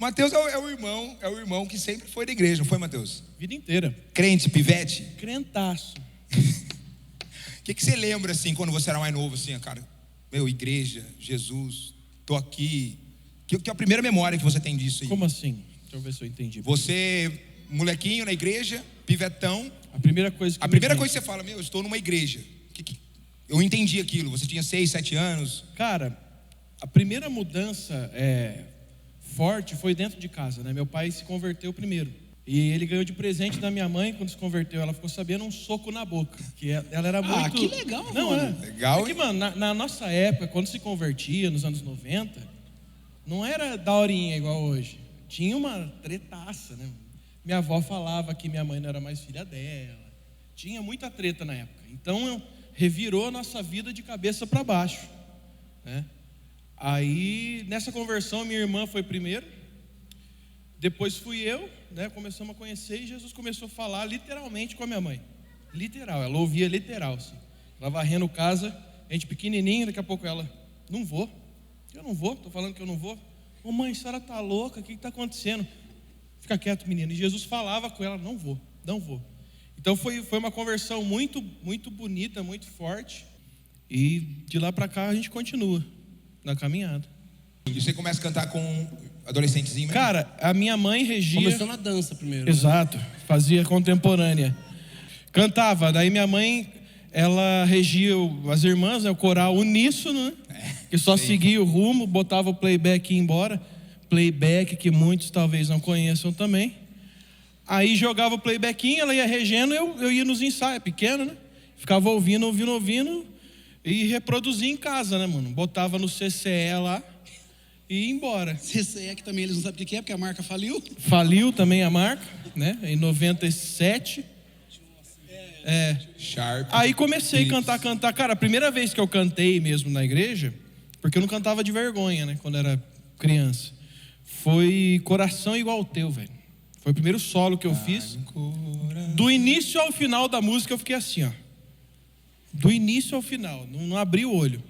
Mateus é o irmão que sempre foi da igreja, não foi, Mateus? Vida inteira. Crente, pivete. Crentaço. O que você lembra, assim, quando você era mais novo, assim, cara? Meu, igreja, Jesus, tô aqui. Que é a primeira memória que você tem disso aí? Como assim? Deixa eu ver se eu entendi. Você, molequinho na igreja, pivetão. A primeira coisa que coisa que você fala, meu, eu estou numa igreja. Eu entendi aquilo. Você tinha 6, 7 anos. Cara, a primeira mudança forte foi dentro de casa, né? Meu pai se converteu primeiro. E ele ganhou de presente da minha mãe, quando se converteu, ela ficou sabendo, um soco na boca. Que ela era muito... Ah, que legal, não, mano. Legal, é que, mano, na nossa época, quando se convertia, nos anos 90, não era daorinha igual hoje. Tinha uma tretaça, né? Minha avó falava que minha mãe não era mais filha dela. Tinha muita treta na época. Então, revirou a nossa vida de cabeça para baixo, né? Aí, nessa conversão, minha irmã foi primeiro. Depois fui eu, né? Começamos a conhecer e Jesus começou a falar literalmente com a minha mãe. Literal, ela ouvia literal, assim. Ela varrendo casa, a gente pequenininho, daqui a pouco ela, não vou, eu não vou, tô falando que eu não vou. Ô mãe, a senhora tá louca, o que está acontecendo? Fica quieto, menino. E Jesus falava com ela, não vou, não vou. Então foi uma conversão muito, muito bonita, muito forte. E de lá para cá a gente continua na caminhada. E você começa a cantar com adolescentezinho mesmo? Cara, a minha mãe regia... Começou na dança primeiro. Exato, fazia contemporânea. Cantava, daí minha mãe, ela regia as irmãs, né, o coral uníssono, né? Que só seguia o rumo, botava o playback e ia embora. Playback que muitos talvez não conheçam também. Aí jogava o playbackinho, ela ia regendo, eu ia nos ensaios, pequeno, né? Ficava ouvindo e reproduzia em casa, né, mano? Botava no CCE lá e ia embora. CCE que também eles não sabem o que é, porque a marca faliu. Faliu também a marca, né? Em 97. Sharp. Aí comecei a cantar. Cara, a primeira vez que eu cantei mesmo na igreja, porque eu não cantava de vergonha, né? Quando era criança, foi Coração Igual ao Teu, velho. Foi o primeiro solo que eu fiz. Do início ao final da música eu fiquei assim, ó. Do início ao final, não abri o olho.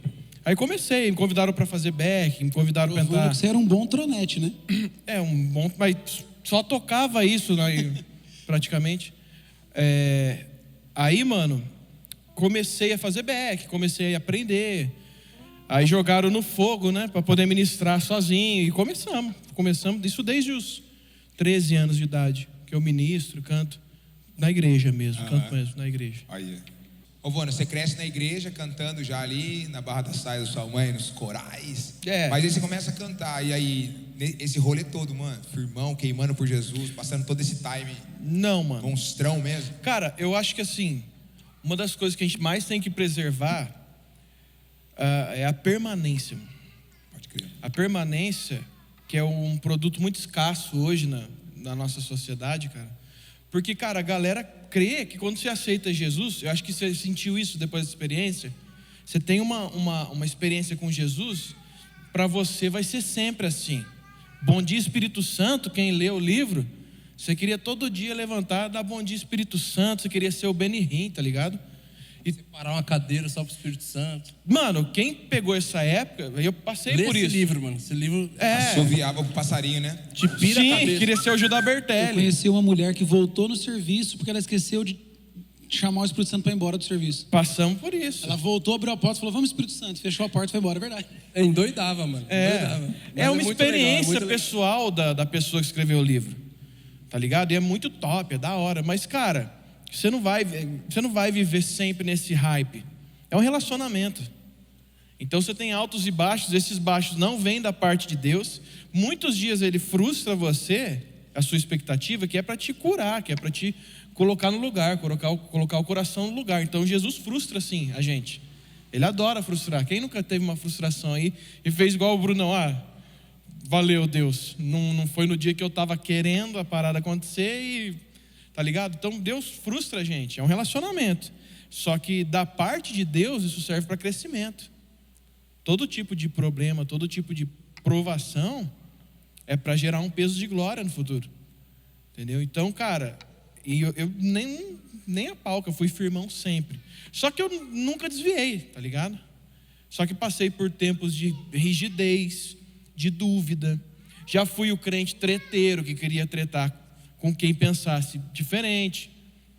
Aí comecei, me convidaram para fazer back, me convidaram para cantar. Você era um bom tronete, né? Um bom, mas só tocava isso, né, praticamente. Aí, mano, comecei a fazer back, comecei a aprender. Aí jogaram no fogo, né, para poder ministrar sozinho. E começamos, isso desde os 13 anos de idade, que eu ministro, canto na igreja mesmo, canto mesmo na igreja. Aí. Ô, Vona, você cresce na igreja, cantando já ali, na Barra da Saia da sua mãe, nos corais. Mas aí você começa a cantar, e aí, esse rolê todo, mano, firmão, queimando por Jesus, passando todo esse time. Não, mano. Monstrão mesmo. Cara, eu acho que assim, uma das coisas que a gente mais tem que preservar é a permanência. Pode crer. A permanência, que é um produto muito escasso hoje na nossa sociedade, cara. Porque, cara, a galera crê que quando você aceita Jesus, eu acho que você sentiu isso depois da experiência, você tem uma experiência com Jesus, para você vai ser sempre assim. Bom dia, Espírito Santo, quem lê o livro, você queria todo dia levantar, dar bom dia, Espírito Santo, você queria ser o Benihim, tá ligado? E separar uma cadeira só pro Espírito Santo. Mano, quem pegou essa época, eu passei por isso. Esse livro, mano. Esse livro assoviava pro passarinho, né? Te pira a cabeça. Queria ser o Judá Bertelli. Eu conheci uma mulher que voltou no serviço porque ela esqueceu de chamar o Espírito Santo para ir embora do serviço. Passamos por isso. Ela voltou, abriu a porta e falou, vamos Espírito Santo. Fechou a porta e foi embora, é verdade. Endoidava, mano. Endoidava. É uma experiência pessoal da pessoa que escreveu o livro. Tá ligado? E é muito top, é da hora. Mas, cara, você não vai viver sempre nesse hype. É um relacionamento. Então você tem altos e baixos. Esses baixos não vêm da parte de Deus. Muitos dias ele frustra você, a sua expectativa, que é para te curar, que é para te colocar no lugar, colocar o coração no lugar. Então Jesus frustra sim a gente. Ele adora frustrar. Quem nunca teve uma frustração aí e fez igual o Brunão? Valeu Deus, não foi no dia que eu estava querendo a parada acontecer e... Tá ligado? Então Deus frustra a gente, é um relacionamento. Só que da parte de Deus isso serve para crescimento. Todo tipo de problema, todo tipo de provação é para gerar um peso de glória no futuro. Entendeu? Então, cara, eu nem a pau, que eu fui firmão sempre. Só que eu nunca desviei, tá ligado? Só que passei por tempos de rigidez, de dúvida, Já fui o crente treteiro que queria tretar com quem pensasse diferente.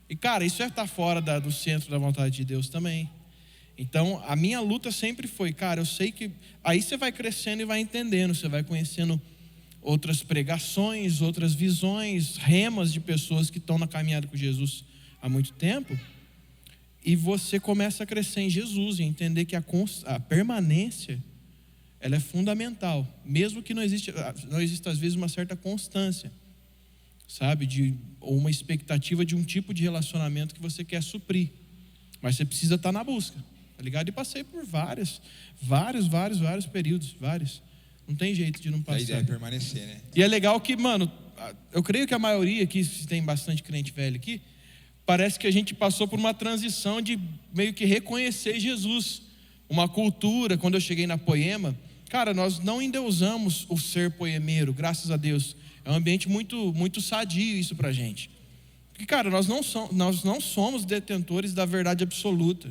E, cara, isso é estar fora do centro da vontade de Deus também. Então, a minha luta sempre foi, cara, eu sei que... Aí você vai crescendo e vai entendendo, você vai conhecendo outras pregações, outras visões, remas de pessoas que estão na caminhada com Jesus há muito tempo. E você começa a crescer em Jesus e entender que a permanência, ela é fundamental. Mesmo que não exista às vezes uma certa constância, sabe? Ou uma expectativa de um tipo de relacionamento que você quer suprir. Mas você precisa estar na busca, tá ligado? E passei por vários períodos, vários. Não tem jeito de não passar. A ideia é permanecer, né? E é legal que, mano, eu creio que a maioria aqui, se tem bastante crente velho aqui, parece que a gente passou por uma transição de meio que reconhecer Jesus. Uma cultura, quando eu cheguei na Poema, cara, nós não endeusamos o ser poemeiro, graças a Deus. É um ambiente muito, muito sadio isso pra gente. Porque, cara, nós não somos detentores da verdade absoluta.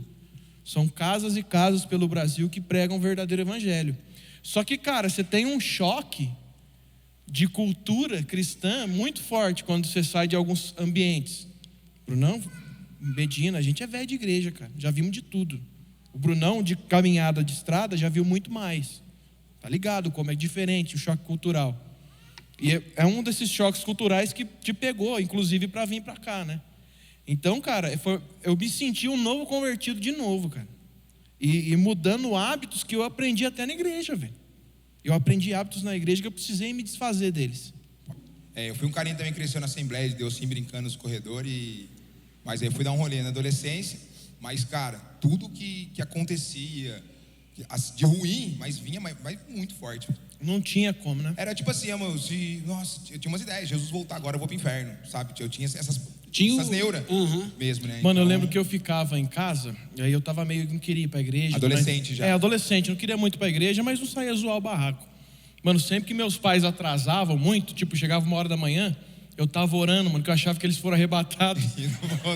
São casas e casas pelo Brasil que pregam o verdadeiro evangelho. Só que, cara, você tem um choque de cultura cristã muito forte quando você sai de alguns ambientes. Brunão, Medina, a gente é velho de igreja, cara. Já vimos de tudo. O Brunão, de caminhada de estrada, já viu muito mais. Tá ligado como é diferente o choque cultural. E é um desses choques culturais que te pegou, inclusive, para vir para cá, né? Então, cara, eu me senti um novo convertido de novo, cara. E mudando hábitos que eu aprendi até na igreja, velho. Eu aprendi hábitos na igreja que eu precisei me desfazer deles. Eu fui um carinha também que cresceu na Assembleia de Deus, sim, brincando nos corredores. Mas aí fui dar um rolê na adolescência. Mas, cara, tudo que acontecia de ruim, mas vinha mas muito forte. Não tinha como, né? Era tipo assim, nossa, eu tinha umas ideias. Jesus voltar agora, eu vou pro inferno, sabe? Eu tinha essas neuras mesmo, né? Mano, eu lembro que eu ficava em casa, e aí eu tava meio que não queria ir pra igreja. Adolescente já. Adolescente, não queria muito ir pra igreja, mas não saía zoar o barraco. Mano, sempre que meus pais atrasavam muito, tipo, chegava 1h da manhã, eu tava orando, mano, que eu achava que eles foram arrebatados.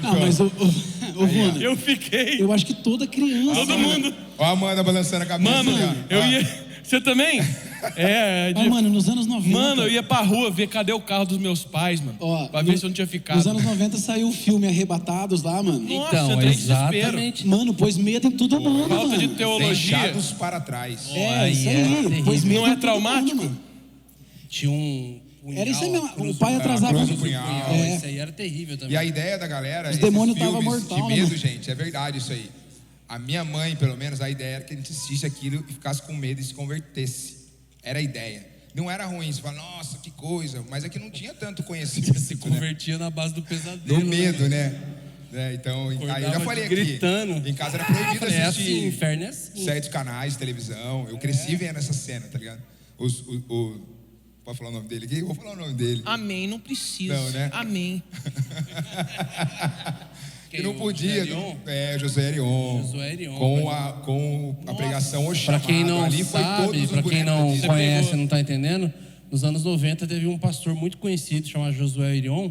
Não, mas Vuna, eu fiquei. Eu acho que toda criança. Todo mundo. Ó a Amanda balançando a cabeça. Mano, eu ia. Você também? Mano, nos anos 90. Mano, eu ia pra rua ver cadê o carro dos meus pais, mano. Pra ver se eu não tinha ficado. Nos anos 90 saiu o filme Arrebatados lá, mano. Nossa, então, exatamente. Mano, pôs medo em todo mundo, Falta mano. de teologia. Deixados para trás. Isso aí. Pôs medo Não é em todo traumático? mundo, mano. Tinha um punhal. Era isso aí mesmo. O pai atrasava. Cruz do punhal. Isso aí era terrível também. E a ideia da galera, Os demônios esses estavam filmes mortal, de medo, né? gente, é verdade isso aí. A minha mãe, pelo menos, a ideia era que a gente assistisse aquilo e ficasse com medo e se convertesse. Era a ideia. Não era ruim, você fala, nossa, que coisa. Mas é que não tinha tanto conhecimento. Se convertia na base do pesadelo. Do medo, né? Então, aí eu já falei aqui. Gritando. Em casa era proibido assistir assim, inferno é assim. certos canais de televisão. Eu cresci vendo essa cena, tá ligado? Pode falar o nome dele aqui? Eu vou falar o nome dele. Amém, não precisa. Não, né? Amém. Que não podia. Josué Arion. Com a pregação, o chamado. Pra quem não ali foi sabe, todos os pra quem não bonecos. conhece, não tá entendendo, nos anos 90 teve um pastor muito conhecido chamado Josué Arion,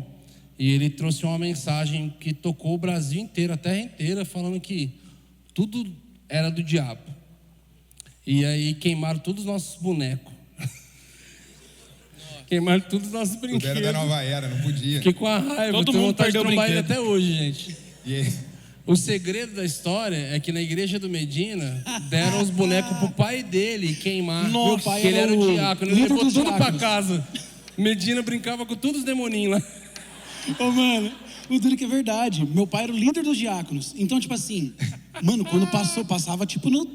e ele trouxe uma mensagem que tocou o Brasil inteiro, a terra inteira, falando que tudo era do diabo. E aí queimaram todos os nossos bonecos. Queimaram todos os nossos brinquedos. Tudo era da nova era, não podia. Fiquei com a raiva. Todo mundo perdeu o brinquedo até hoje, gente. E aí, O segredo da história é que na igreja do Medina deram os bonecos pro pai dele queimar. Nossa, meu pai Porque ele era o diácono, ele líder levou dos tudo pra diáconos. casa. Medina brincava com todos os demoninhos lá. Ô, mano, o duro que é verdade. Meu pai era o líder dos diáconos. Então, tipo assim, mano, quando passava tipo no...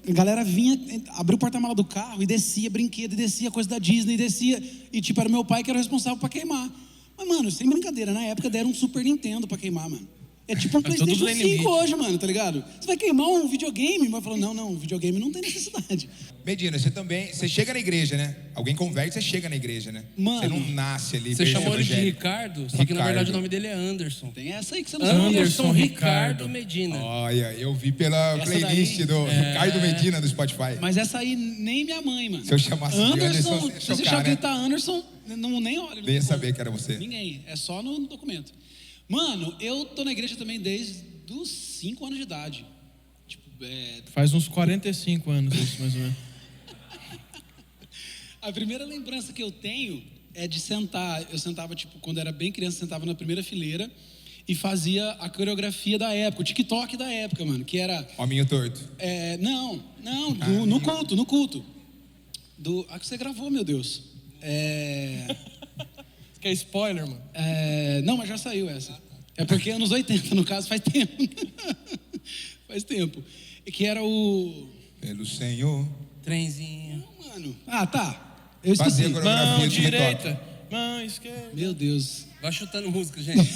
A galera vinha, abriu o porta-mala do carro e descia brinquedo, e descia coisa da Disney, e descia. E tipo, era meu pai que era o responsável pra queimar. Mas, mano, sem brincadeira, na época deram um Super Nintendo pra queimar, mano. É tipo um PlayStation 5 hoje, mano, tá ligado? Você vai queimar um videogame? Mas falou, não, videogame não tem necessidade. Medina, você chega na igreja, né? Alguém converte, você chega na igreja, né? Mano, você não nasce ali. Você chamou ele de evangélico. Ricardo, só que na verdade o nome dele é Anderson. Tem essa aí que você não sabe. Anderson Ricardo Medina. Olha, eu vi pela Essa playlist daí, do Ricardo Medina do Spotify. Mas essa aí nem minha mãe, mano. Se eu chamasse de Anderson, Anderson, você ia se você chocar, já né? gritar Anderson, nem olha. Nem ia saber que era você. Ninguém, é só no documento. Mano, eu tô na igreja também desde os 5 anos de idade. Tipo, Faz uns 45 anos isso, mais ou menos. A primeira lembrança que eu tenho é de sentar. Eu sentava, tipo, quando era bem criança, sentava na primeira fileira e fazia a coreografia da época, o TikTok da época, mano, que era... Hominho torto. No culto. Que você gravou, meu Deus. Você quer spoiler, mano? Não, mas já saiu essa. É porque anos 80, no caso, faz tempo. Faz tempo. Que era o... Pelo Senhor. Trenzinho. Mano. Tá. Eu esqueci. Fazia a coreografia Mão do TikTok. direita, mão esquerda. Meu Deus. Vai chutando música, gente.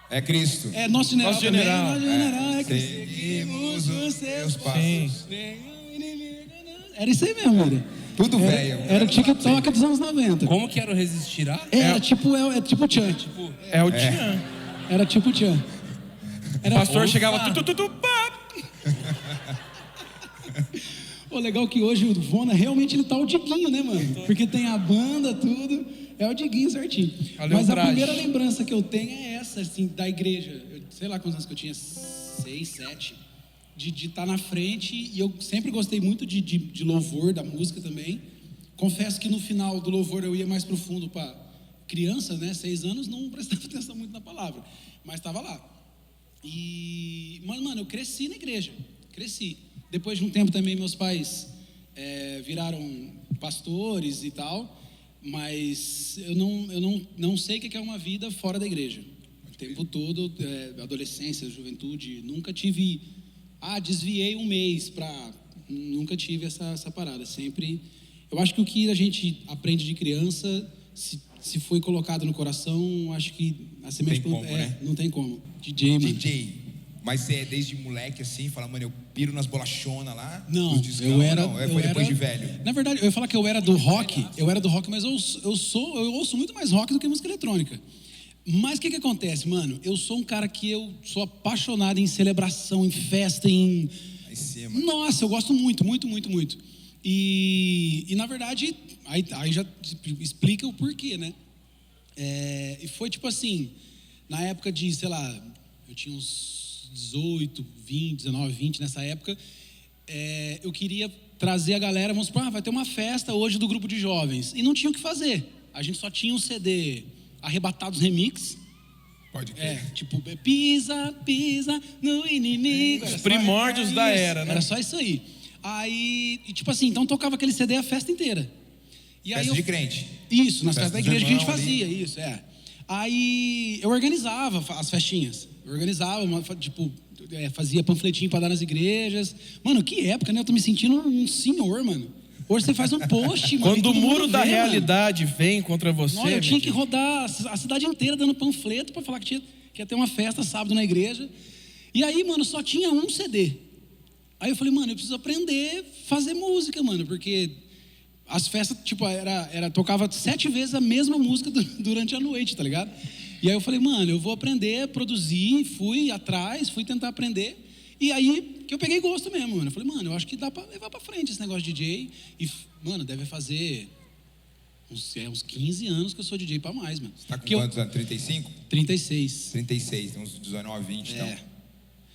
É Cristo. É nosso general. Nosso general. Também, nosso general é Cristo. Seguimos os seus Sim. passos. Era isso aí mesmo, era. Tudo velho. Era o TikTok dos anos 90. Como que era o Resistirá? Era tipo o Tchan. É o Tchan. Era tipo o Tchan. O pastor chegava... pá. O legal que hoje o Vona realmente ele tá o Diguinho, né, mano? Porque tem a banda, tudo. É o Diguinho certinho. Mas a primeira lembrança que eu tenho é essa, assim, da igreja. Eu, sei lá quantos anos que eu tinha, 6, 7. De estar na frente. E eu sempre gostei muito de louvor, da música também. Confesso que no final do louvor eu ia mais profundo para criança, né? 6 anos, não prestava atenção muito na palavra. Mas estava lá. Mas, mano, eu cresci na igreja. Cresci. Depois de um tempo também meus pais viraram pastores e tal, mas eu não sei o que é uma vida fora da igreja. O tempo todo, adolescência, juventude, nunca tive, desviei um mês nunca tive essa parada. Sempre, eu acho que o que a gente aprende de criança, se foi colocado no coração, acho que a semente não tem como. DJ, mano. DJ. Mas você é desde moleque assim, fala, mano, eu piro nas bolachonas lá? Não, foi depois de velho? Na verdade, eu ia falar que eu era do rock, mas eu ouço muito mais rock do que música eletrônica. Mas o que acontece, mano? Eu sou um cara que eu sou apaixonado em celebração, em festa, em... Aí sim, mano. Nossa, eu gosto muito, muito, muito, muito. E na verdade, aí já explica o porquê, né? E foi tipo assim, na época de, sei lá, eu tinha uns 18, 20, 19, 20 nessa época, eu queria trazer a galera, vamos supor, vai ter uma festa hoje do grupo de jovens, e não tinha o que fazer, a gente só tinha um CD Arrebatados Remix. Pode crer. Tipo, pisa no inimigo. Os primórdios da era, né? Era só isso aí. Aí, tipo assim, então tocava aquele CD a festa inteira. E festa de crente. Isso, nas festas da igreja que a gente ali. fazia, isso, Aí eu organizava as festinhas. Eu organizava, tipo, fazia panfletinho para dar nas igrejas. Mano, que época, né? Eu tô me sentindo um senhor, mano. Hoje você faz um post, mano. Quando o muro da realidade vem contra você... Não, eu tinha que rodar a cidade inteira dando panfleto para falar que ia ter uma festa sábado na igreja. E aí, mano, só tinha um CD. Aí eu falei, mano, eu preciso aprender a fazer música, mano. Porque as festas, tipo, tocava 7 vezes a mesma música durante a noite, tá ligado? E aí eu falei, mano, eu vou aprender a produzir. Fui atrás, fui tentar aprender. E aí que eu peguei gosto mesmo, mano. Eu falei, mano, eu acho que dá pra levar pra frente esse negócio de DJ. E, mano, deve fazer uns 15 anos que eu sou DJ pra mais, mano. Você tá com quantos anos? 35? 36. 36, tem uns 19, 20, então.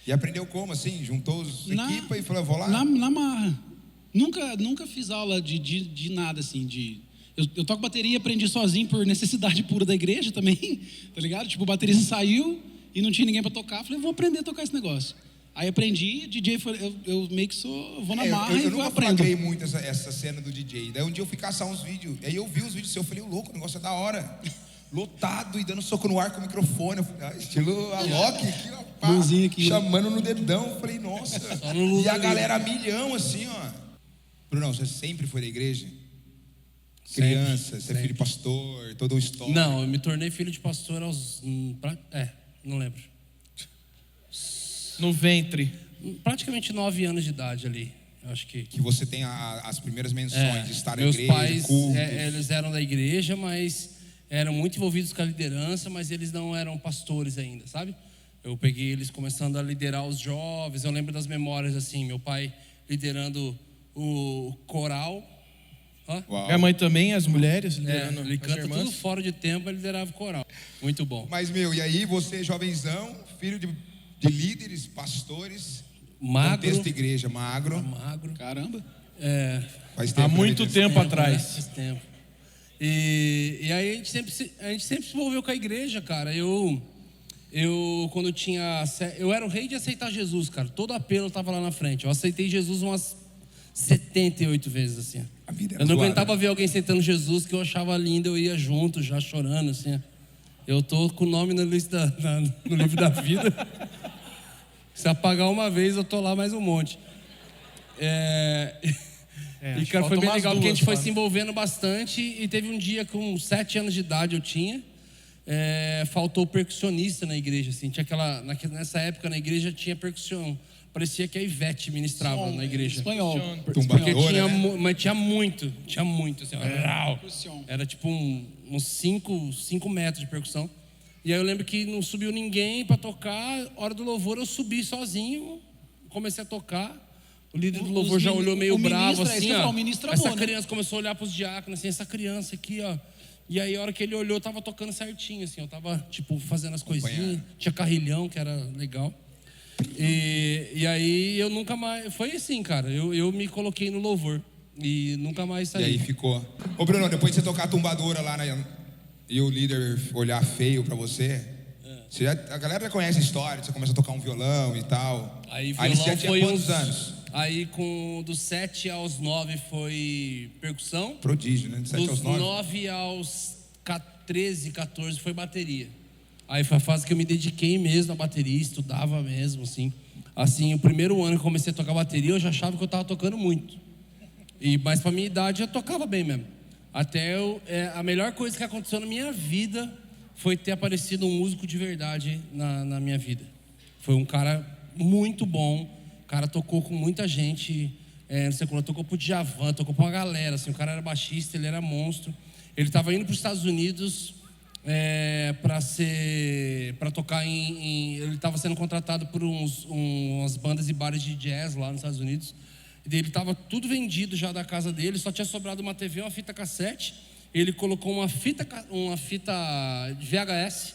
E aprendeu como, assim? Juntou os equipa e falou, eu vou lá? Na marra. Nunca fiz aula de nada, assim, Eu toco bateria, aprendi sozinho por necessidade pura da igreja também, tá ligado? Tipo, o baterista saiu e não tinha ninguém pra tocar. Falei, vou aprender a tocar esse negócio. Aí aprendi, DJ, eu meio que vou na marra e vou aprender. Eu nunca flagrei muito essa cena do DJ. Daí um dia eu fui caçar uns vídeos, aí eu vi os vídeos seus, eu falei, louco, o negócio é da hora. Lotado e dando soco no ar com o microfone. Eu falei, estilo Alok aqui, ó, pá, aqui, chamando no dedão. Eu falei, nossa. E a galera milhão, assim, ó. Brunão, você sempre foi da igreja? Criança, você é filho de pastor, todo o histórico. Não, eu me tornei filho de pastor aos... não lembro. No ventre. Praticamente 9 anos de idade ali. Eu acho que você tem as primeiras menções de estar na meus igreja, pais, cultos. Eles eram da igreja, mas eram muito envolvidos com a liderança, mas eles não eram pastores ainda, sabe? Eu peguei eles começando a liderar os jovens. Eu lembro das memórias assim, meu pai liderando o coral. Minha mãe também, as mulheres liderando ele canta as irmãs. tudo fora de tempo, ele liderava o coral. Muito bom. Mas, e aí você, jovenzão, filho de líderes, pastores, magro, contexto igreja, magro. Caramba. Faz tempo, há muito tempo atrás. Né? Faz tempo. E aí a gente sempre se envolveu com a igreja, cara. Eu quando eu era o rei de aceitar Jesus, cara. Todo apelo estava lá na frente. Eu aceitei Jesus umas 78 vezes, assim. Eu não aguentava ver alguém aceitando Jesus, que eu achava lindo, eu ia junto, já chorando, assim. Eu tô com o nome no livro da vida. Se apagar uma vez, eu tô lá mais um monte. E, cara, foi bem legal, porque a gente foi se envolvendo bastante. E teve um dia, com 7 anos de idade eu tinha, faltou percussionista na igreja, assim. Tinha nessa época na igreja tinha percussão. Parecia que a Ivete ministrava na igreja. Espanhol. Porque mas tinha muito, assim. Era tipo uns 5 metros de percussão. E aí eu lembro que não subiu ninguém para tocar. Hora do louvor eu subi sozinho, comecei a tocar. O líder do louvor já olhou meio bravo assim, ó. Essa criança começou a olhar para os diáconos assim, essa criança aqui, ó. E aí a hora que ele olhou, eu tava tocando certinho assim, eu tava tipo fazendo as coisinhas, tinha carrilhão que era legal. E aí eu nunca mais, foi assim, cara, eu me coloquei no louvor e nunca mais saí. E aí ficou. Ô Bruno, depois de você tocar a tumbadora lá e o líder olhar feio pra você, a galera já conhece a história, você começa a tocar um violão e tal. Aí você já tinha quantos anos? Aí dos 7 aos 9 foi percussão. Prodígio, né? De 7 aos 9. Dos 9 aos 13, 14 foi bateria. Aí foi a fase que eu me dediquei mesmo à bateria, estudava mesmo, assim. Assim, o primeiro ano que eu comecei a tocar bateria, eu já achava que eu estava tocando muito. Mas pra minha idade, eu tocava bem mesmo. Até a melhor coisa que aconteceu na minha vida foi ter aparecido um músico de verdade na minha vida. Foi um cara muito bom. O cara tocou com muita gente, não sei como, tocou pro Djavan, tocou pra uma galera, assim, o cara era baixista, ele era monstro. Ele estava indo para os Estados Unidos para tocar ele estava sendo contratado por umas bandas e bares de jazz lá nos Estados Unidos. E ele estava tudo vendido já da casa dele, só tinha sobrado uma TV, uma fita cassete. Ele colocou uma fita de VHS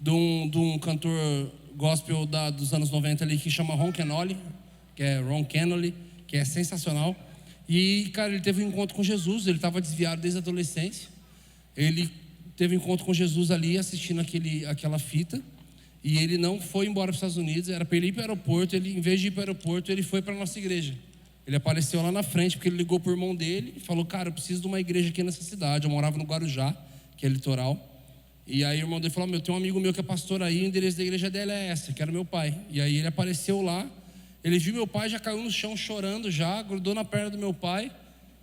de um cantor gospel dos anos 90 ali que chama Ron Kenoly, que é sensacional. E, cara, ele teve um encontro com Jesus. Ele estava desviado desde a adolescência. Ele teve um encontro com Jesus ali, assistindo aquela fita. E ele não foi embora para os Estados Unidos. Era para ele ir para o aeroporto. Em vez de ir para o aeroporto, ele foi para a nossa igreja. Ele apareceu lá na frente, porque ele ligou para o irmão dele e falou: cara, eu preciso de uma igreja aqui nessa cidade. Eu morava no Guarujá, que é litoral. E aí o irmão dele falou: tem um amigo meu que é pastor aí, o endereço da igreja dele é essa, que era meu pai. E aí ele apareceu lá, ele viu meu pai, já caiu no chão chorando já, grudou na perna do meu pai.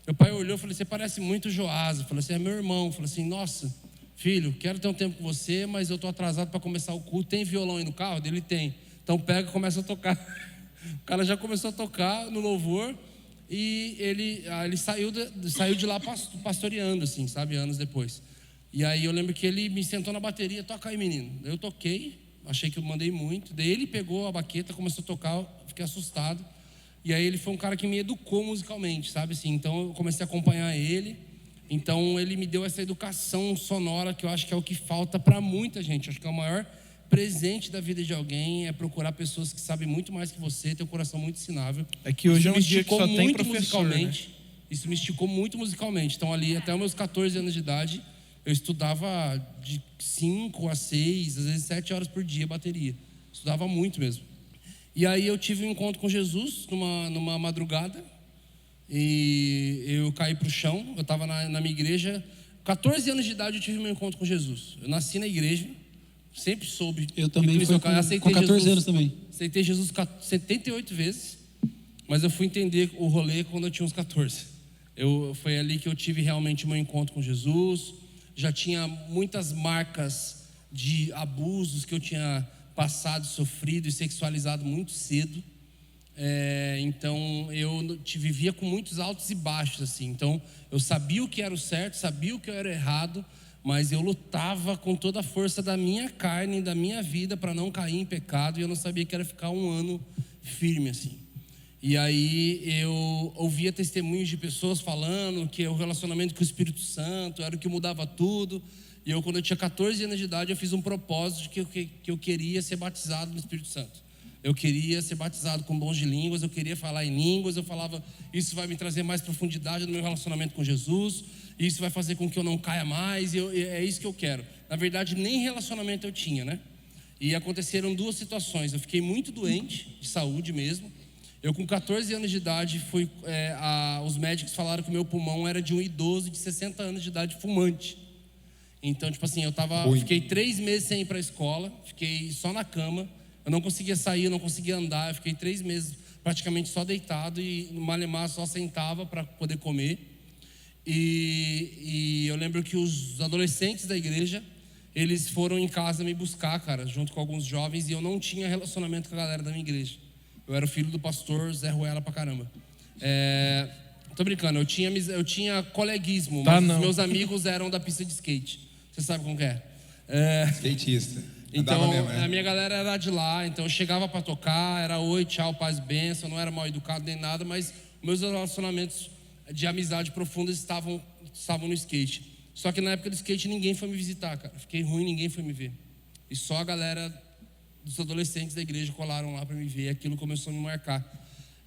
Meu pai olhou e falou: você parece muito o Joás. Falou assim: é meu irmão. Falou assim: nossa, filho, quero ter um tempo com você, mas eu estou atrasado para começar o culto. Tem violão aí no carro? Ele tem. Então pega e começa a tocar. O cara já começou a tocar no louvor. E ele saiu de lá pastoreando, assim, sabe, anos depois. E aí eu lembro que ele me sentou na bateria: toca aí, menino. Eu toquei, achei que eu mandei muito. Daí ele pegou a baqueta, começou a tocar, fiquei assustado. E aí ele foi um cara que me educou musicalmente, sabe assim. Então eu comecei a acompanhar ele. Então ele me deu essa educação sonora que eu acho que é o que falta para muita gente. Acho que é o maior presente da vida de alguém é procurar pessoas que sabem muito mais que você, ter um coração muito ensinável. É que hoje é um dia que só tem professor, né? Isso me esticou muito musicalmente. Então ali até os meus 14 anos de idade eu estudava de 5 a 6, às vezes 7 horas por dia bateria. Estudava muito mesmo. E aí eu tive um encontro com Jesus numa madrugada. E eu caí para o chão. Eu estava na minha igreja. 14 anos de idade eu tive meu encontro com Jesus. Eu nasci na igreja. Sempre soube. Eu também fui com 14 anos também. Aceitei Jesus 78 vezes. Mas eu fui entender o rolê quando eu tinha uns 14. Foi ali que eu tive realmente meu encontro com Jesus. Já tinha muitas marcas de abusos que eu tinha passado, sofrido e sexualizado muito cedo. Então eu vivia com muitos altos e baixos assim. Então eu sabia o que era o certo, sabia o que era o errado, mas eu lutava com toda a força da minha carne, da minha vida, para não cair em pecado. E eu não sabia que era ficar um ano firme assim. E aí eu ouvia testemunhos de pessoas falando que o relacionamento com o Espírito Santo era o que mudava tudo. E quando eu tinha 14 anos de idade, eu fiz um propósito de que eu queria ser batizado no Espírito Santo. Eu queria ser batizado com dons de línguas, eu queria falar em línguas, eu falava, isso vai me trazer mais profundidade no meu relacionamento com Jesus, isso vai fazer com que eu não caia mais, é isso que eu quero. Na verdade, nem relacionamento eu tinha, né? E aconteceram 2 situações. Eu fiquei muito doente, de saúde mesmo. Eu, com 14 anos de idade, os médicos falaram que o meu pulmão era de um idoso de 60 anos de idade fumante. Então, tipo assim, fiquei 3 meses sem ir para a escola, fiquei só na cama. Eu não conseguia sair, eu não conseguia andar. Eu fiquei 3 meses praticamente só deitado e no malemar só sentava para poder comer. E eu lembro que os adolescentes da igreja, eles foram em casa me buscar, cara, junto com alguns jovens, e eu não tinha relacionamento com a galera da minha igreja. Eu era o filho do pastor Zé Ruela pra caramba. Tô brincando, eu tinha coleguismo, mas os meus amigos eram da pista de skate. Você sabe como que é? Skatista. Então, mesmo, né? a minha galera era de lá, então eu chegava para tocar, era oi, tchau, paz, bênção, não era mal educado nem nada, mas meus relacionamentos de amizade profunda estavam no skate. Só que na época do skate ninguém foi me visitar, cara. Fiquei ruim, ninguém foi me ver. E só a galera dos adolescentes da igreja colaram lá para me ver, e aquilo começou a me marcar.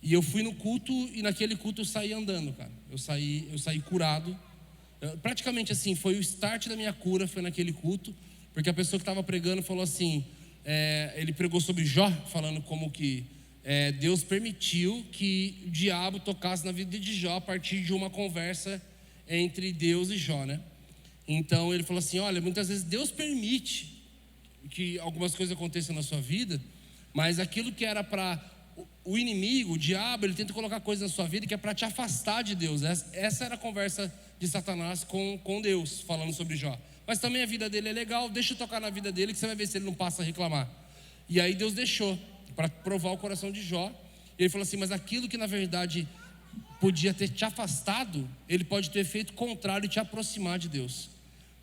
E eu fui no culto, e naquele culto eu saí andando, cara. Eu saí curado. Praticamente assim, foi o start da minha cura, foi naquele culto. Porque a pessoa que estava pregando falou assim, ele pregou sobre Jó, falando como que Deus permitiu que o diabo tocasse na vida de Jó a partir de uma conversa entre Deus e Jó, né? Então ele falou assim, olha, muitas vezes Deus permite que algumas coisas aconteçam na sua vida, mas aquilo que era para o inimigo, o diabo, ele tenta colocar coisas na sua vida que é para te afastar de Deus. Essa era a conversa de Satanás com Deus, falando sobre Jó. Mas também a vida dele é legal, deixa eu tocar na vida dele que você vai ver se ele não passa a reclamar. E aí Deus deixou para provar o coração de Jó. E ele falou assim, mas aquilo que na verdade podia ter te afastado, ele pode ter efeito contrário e te aproximar de Deus.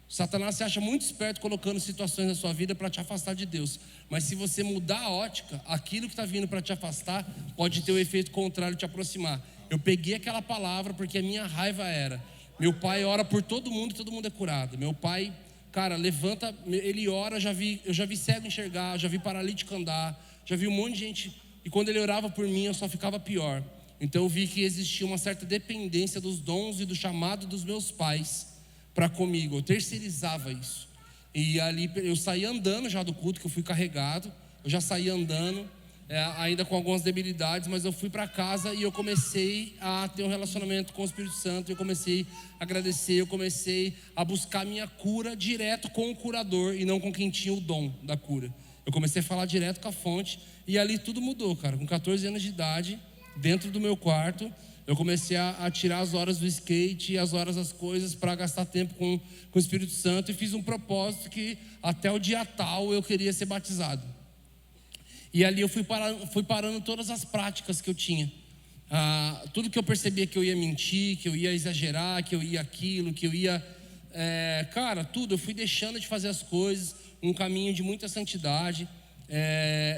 Satanás se acha muito esperto colocando situações na sua vida para te afastar de Deus. Mas se você mudar a ótica, aquilo que está vindo para te afastar pode ter o efeito contrário e te aproximar. Eu peguei aquela palavra porque a minha raiva era: meu pai ora por todo mundo e todo mundo é curado. Meu pai, cara, levanta, ele ora, eu já vi cego enxergar, já vi paralítico andar, já vi um monte de gente. E quando ele orava por mim, eu só ficava pior. Então eu vi que existia uma certa dependência dos dons e do chamado dos meus pais para comigo. Eu terceirizava isso. E ali eu saí andando já do culto, que eu fui carregado. Eu já saí andando, ainda com algumas debilidades, mas eu fui para casa e eu comecei a ter um relacionamento com o Espírito Santo. Eu comecei a agradecer, eu comecei a buscar minha cura direto com o curador e não com quem tinha o dom da cura. Eu comecei a falar direto com a fonte e ali tudo mudou, cara. Com 14 anos de idade, dentro do meu quarto, eu comecei a tirar as horas do skate e as horas das coisas para gastar tempo com o Espírito Santo, e fiz um propósito que até o dia tal eu queria ser batizado. E ali eu fui parando todas as práticas que eu tinha. Tudo que eu percebia que eu ia mentir, que eu ia exagerar, que eu ia aquilo, que eu ia... cara, tudo. Eu fui deixando de fazer as coisas, um caminho de muita santidade.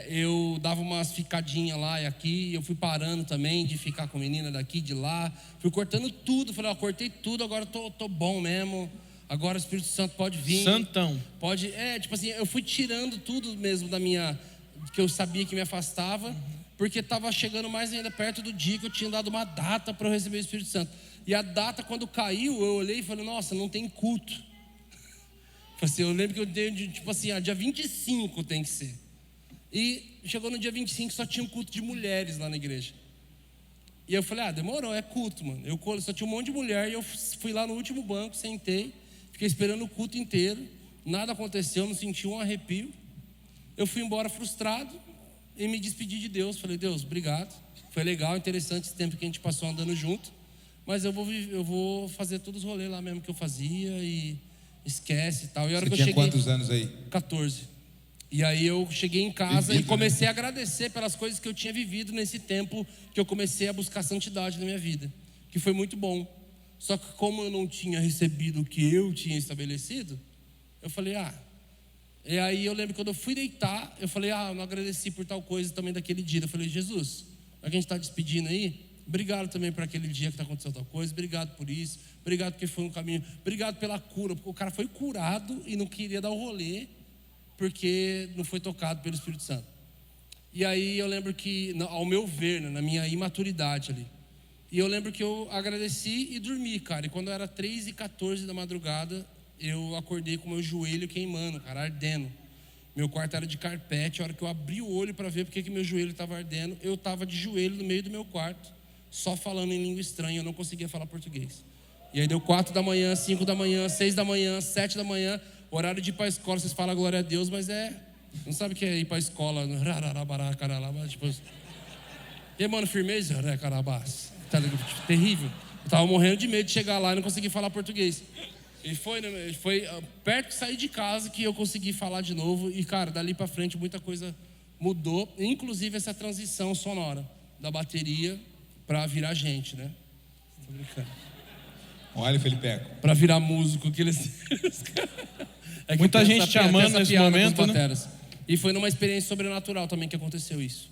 Eu dava umas ficadinhas lá e aqui. Eu fui parando também de ficar com menina daqui, de lá. Fui cortando tudo. Falei, cortei tudo, agora tô bom mesmo. Agora o Espírito Santo pode vir. Santão. Pode, tipo assim, eu fui tirando tudo mesmo da minha... que eu sabia que me afastava, porque estava chegando mais ainda perto do dia que eu tinha dado uma data para eu receber o Espírito Santo. E a data, quando caiu, eu olhei e falei, nossa, não tem culto. Eu lembro que eu dei, tipo assim, dia 25 tem que ser. E chegou no dia 25, só tinha um culto de mulheres lá na igreja. E eu falei, demorou, é culto, mano. Eu só tinha um monte de mulher, e eu fui lá no último banco, sentei, fiquei esperando o culto inteiro. Nada aconteceu, não senti um arrepio. Eu fui embora frustrado e me despedi de Deus. Falei, Deus, obrigado. Foi legal, interessante esse tempo que a gente passou andando junto. Mas eu vou fazer todos os rolês lá mesmo que eu fazia e esquece e tal. E a hora que eu cheguei, quantos anos aí? 14. E aí eu cheguei em casa e comecei a agradecer pelas coisas que eu tinha vivido nesse tempo que eu comecei a buscar santidade na minha vida, que foi muito bom. Só que como eu não tinha recebido o que eu tinha estabelecido, eu falei, E aí eu lembro que quando eu fui deitar, eu falei, eu não agradeci por tal coisa também daquele dia. Eu falei, Jesus, a gente está despedindo aí, obrigado também por aquele dia que está acontecendo tal coisa, obrigado por isso, obrigado porque foi um caminho, obrigado pela cura, porque o cara foi curado e não queria dar o rolê, porque não foi tocado pelo Espírito Santo. E aí eu lembro que, ao meu ver, né, na minha imaturidade ali, e eu lembro que eu agradeci e dormi, cara. E quando era 3h14 da madrugada, eu acordei com o meu joelho queimando, cara, ardendo. Meu quarto era de carpete. A hora que eu abri o olho para ver porque que meu joelho estava ardendo, eu estava de joelho no meio do meu quarto, só falando em língua estranha. Eu não conseguia falar português. E aí deu 4 da manhã, 5 da manhã, 6 da manhã, 7 da manhã, horário de ir para a escola. Vocês falam glória a Deus, mas não sabe o que é ir para a escola. Tipo, e mano, firmeza, né, carabás. Terrível. Eu tava morrendo de medo de chegar lá e não conseguir falar português. E foi perto de sair de casa que eu consegui falar de novo. E, cara, dali pra frente muita coisa mudou. Inclusive essa transição sonora da bateria pra virar gente, né? Tô brincando. Olha, Felipeco. Pra virar músico. Que eles... Muita gente te amando nesse momento, né? E foi numa experiência sobrenatural também que aconteceu isso.